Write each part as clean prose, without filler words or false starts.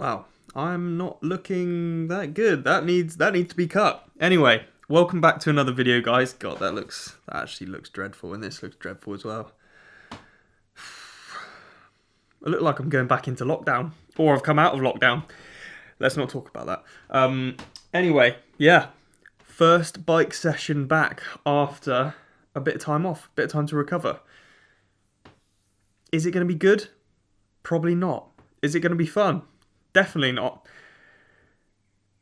Wow, I'm not looking that good. That needs to be cut. Anyway, welcome back to another video, guys. God, that actually looks dreadful, and this looks dreadful as well. I look like I'm going back into lockdown, or I've come out of lockdown. Let's not talk about that. Anyway, yeah, first bike session back after a bit of time off, a bit of time to recover. Is it going to be good? Probably not. Is it going to be fun? Definitely not.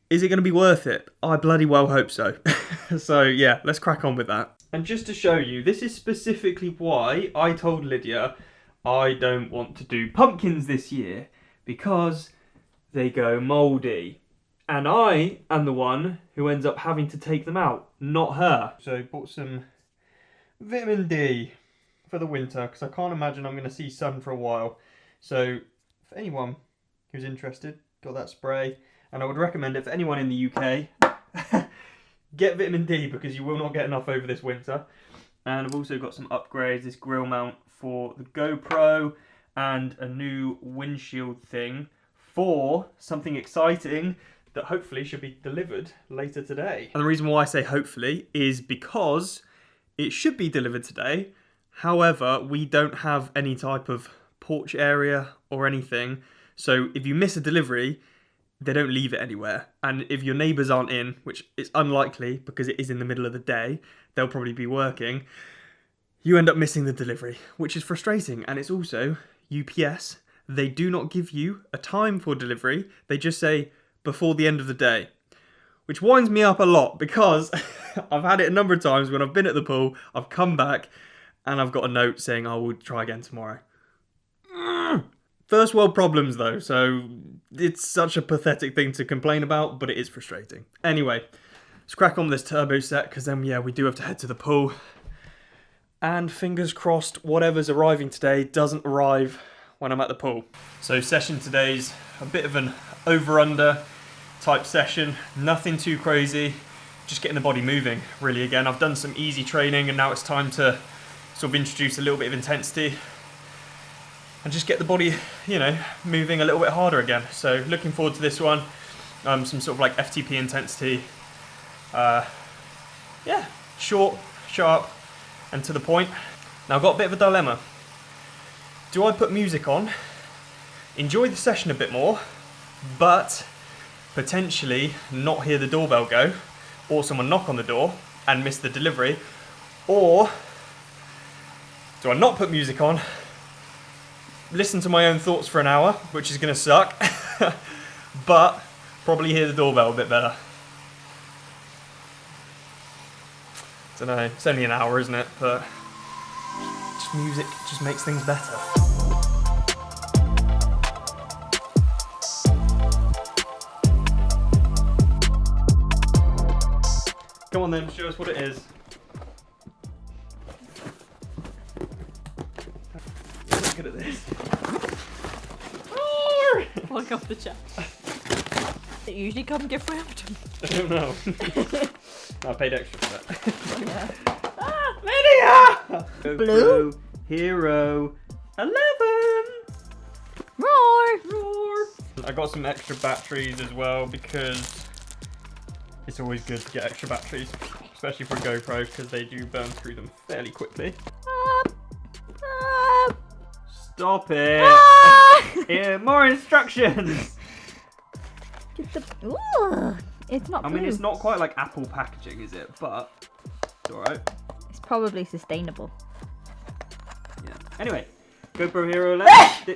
Is it going to be worth it? I bloody well hope so. So yeah, let's crack on with that. And just to show you, this is specifically why I told Lydia I don't want to do pumpkins this year, because they go mouldy. And I am the one who ends up having to take them out, not her. So bought some vitamin D for the winter, because I can't imagine I'm going to see sun for a while. So for anyone who's interested, got that spray, and I would recommend it for anyone in the UK. Get vitamin D, because you will not get enough over this winter. And I've also got some upgrades, this grill mount for the GoPro, and a new windshield thing for something exciting that hopefully should be delivered later today. And the reason why I say hopefully is because it should be delivered today. However, we don't have any type of porch area or anything. So if you miss a delivery, they don't leave it anywhere. And if your neighbours aren't in, which is unlikely because it is in the middle of the day, they'll probably be working, you end up missing the delivery, which is frustrating. And it's also UPS. They do not give you a time for delivery. They just say before the end of the day, which winds me up a lot, because I've had it a number of times when I've been at the pool, I've come back and I've got a note saying I will try again tomorrow. First world problems though, so it's such a pathetic thing to complain about, but it is frustrating. Anyway, let's crack on with this turbo set, because then, yeah, we do have to head to the pool. And fingers crossed, whatever's arriving today doesn't arrive when I'm at the pool. So session today's a bit of an over-under type session, nothing too crazy, just getting the body moving really again. I've done some easy training and now it's time to sort of introduce a little bit of intensity and just get the body, you know, moving a little bit harder again. So looking forward to this one. Some sort of like FTP intensity. Yeah, short, sharp, and to the point. Now I've got a bit of a dilemma. Do I put music on, enjoy the session a bit more, but potentially not hear the doorbell go, or someone knock on the door and miss the delivery? Or do I not put music on, listen to my own thoughts for an hour, which is going to suck, but probably hear the doorbell a bit better? Don't know, it's only an hour, isn't it? But just music just makes things better. Come on then, show us what it is. Look at this. Walk off the chair. It usually come gift wrapped. I don't know. I paid extra for that. Yeah. Lydia! Blue. GoPro Hero 11! Roar! I got some extra batteries as well, because it's always good to get extra batteries, especially for a GoPro, because they do burn through them fairly quickly. Stop it! Yeah, more instructions! Ooh, it's not blue. I mean, it's not quite like Apple packaging, is it? But it's alright. It's probably sustainable. Yeah. Anyway, GoPro Hero 11.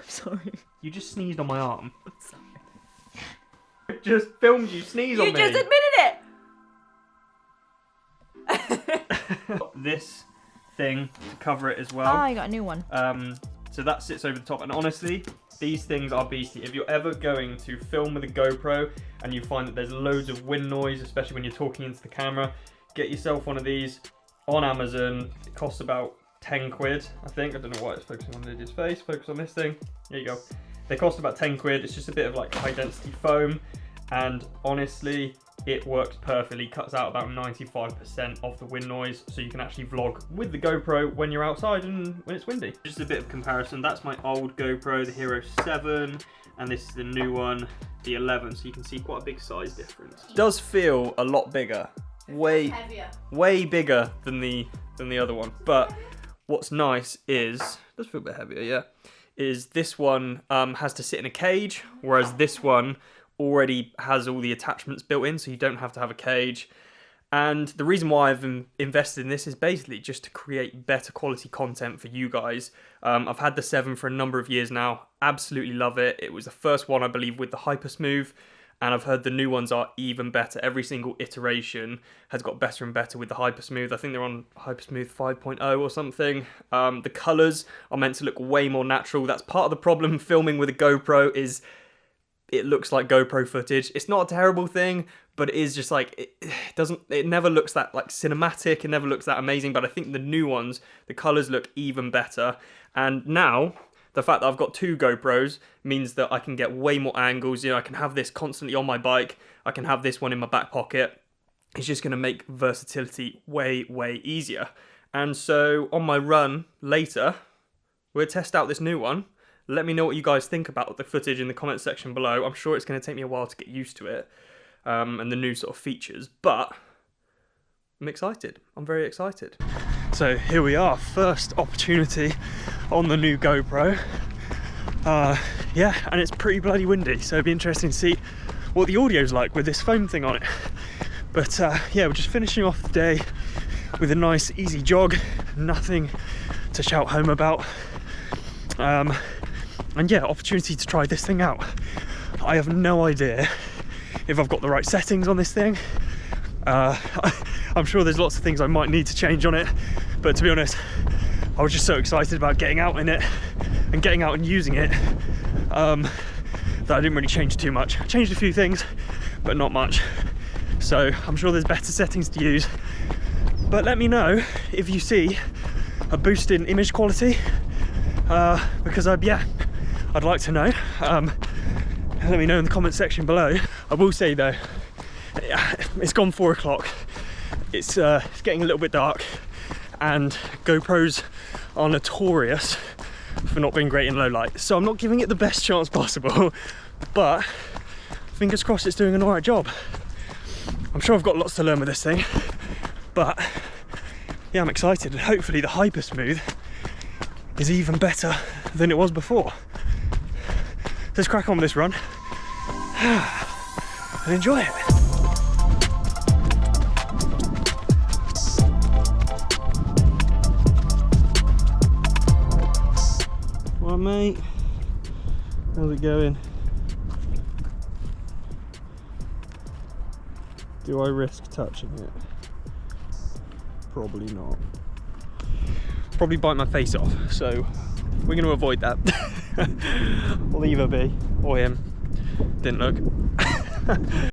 Sorry. You just sneezed on my arm. Sorry. I just filmed you sneeze on me. You just admitted it! This thing to cover it as well. Oh, I got a new one. So that sits over the top, and honestly, these things are beastly. If you're ever going to film with a GoPro and you find that there's loads of wind noise, especially when you're talking into the camera, get yourself one of these on Amazon. It costs about 10 quid, I think. I don't know why it's focusing on Lydia's face. Focus on this thing. There you go. They cost about 10 quid. It's just a bit of like high density foam, and honestly, it works perfectly, cuts out about 95% of the wind noise, so you can actually vlog with the GoPro when you're outside and when it's windy. Just a bit of comparison, that's my old GoPro, the Hero 7, and this is the new one, the 11, so you can see quite a big size difference. It does feel a lot bigger, way bigger than the other one, but what's nice is, it does feel a bit heavier, yeah, is this one has to sit in a cage, whereas this one already has all the attachments built in, so you don't have to have a cage. And the reason why I've invested in this is basically just to create better quality content for you guys. I've had the 7 for a number of years now, absolutely love it. It was the first one, I believe, with the Hypersmooth, and I've heard the new ones are even better. Every single iteration has got better and better with the Hypersmooth. I think they're on Hypersmooth 5.0 or something. The colours are meant to look way more natural. That's part of the problem filming with a GoPro, is it looks like GoPro footage. It's not a terrible thing, but it is just like, it never looks that like cinematic, it never looks that amazing, but I think the new ones, the colours look even better. And now, the fact that I've got 2 GoPros means that I can get way more angles. You know, I can have this constantly on my bike, I can have this one in my back pocket. It's just gonna make versatility way, way easier. And so on my run later, we'll test out this new one. Let me know what you guys think about the footage in the comment section below. I'm sure it's going to take me a while to get used to it and the new sort of features, but I'm excited. I'm very excited. So here we are, first opportunity on the new GoPro. Yeah, and it's pretty bloody windy, so it'd be interesting to see what the audio's like with this foam thing on it. But yeah, we're just finishing off the day with a nice easy jog, nothing to shout home about. And yeah, opportunity to try this thing out. I have no idea if I've got the right settings on this thing. I'm sure there's lots of things I might need to change on it, but to be honest, I was just so excited about getting out in it and getting out and using it that I didn't really change too much. I changed a few things, but not much. So I'm sure there's better settings to use. But let me know if you see a boost in image quality, because I'd like to know. Let me know in the comment section below. I will say though, it's gone 4 o'clock. It's getting a little bit dark, and GoPros are notorious for not being great in low light. So I'm not giving it the best chance possible, but fingers crossed it's doing an alright job. I'm sure I've got lots to learn with this thing, but yeah, I'm excited, and hopefully the Hypersmooth is even better than it was before. Let's crack on with this run and enjoy it. Well, mate, how's it going? Do I risk touching it? Probably not. Probably bite my face off, so we're going to avoid that. Leave her be, or him. Didn't look.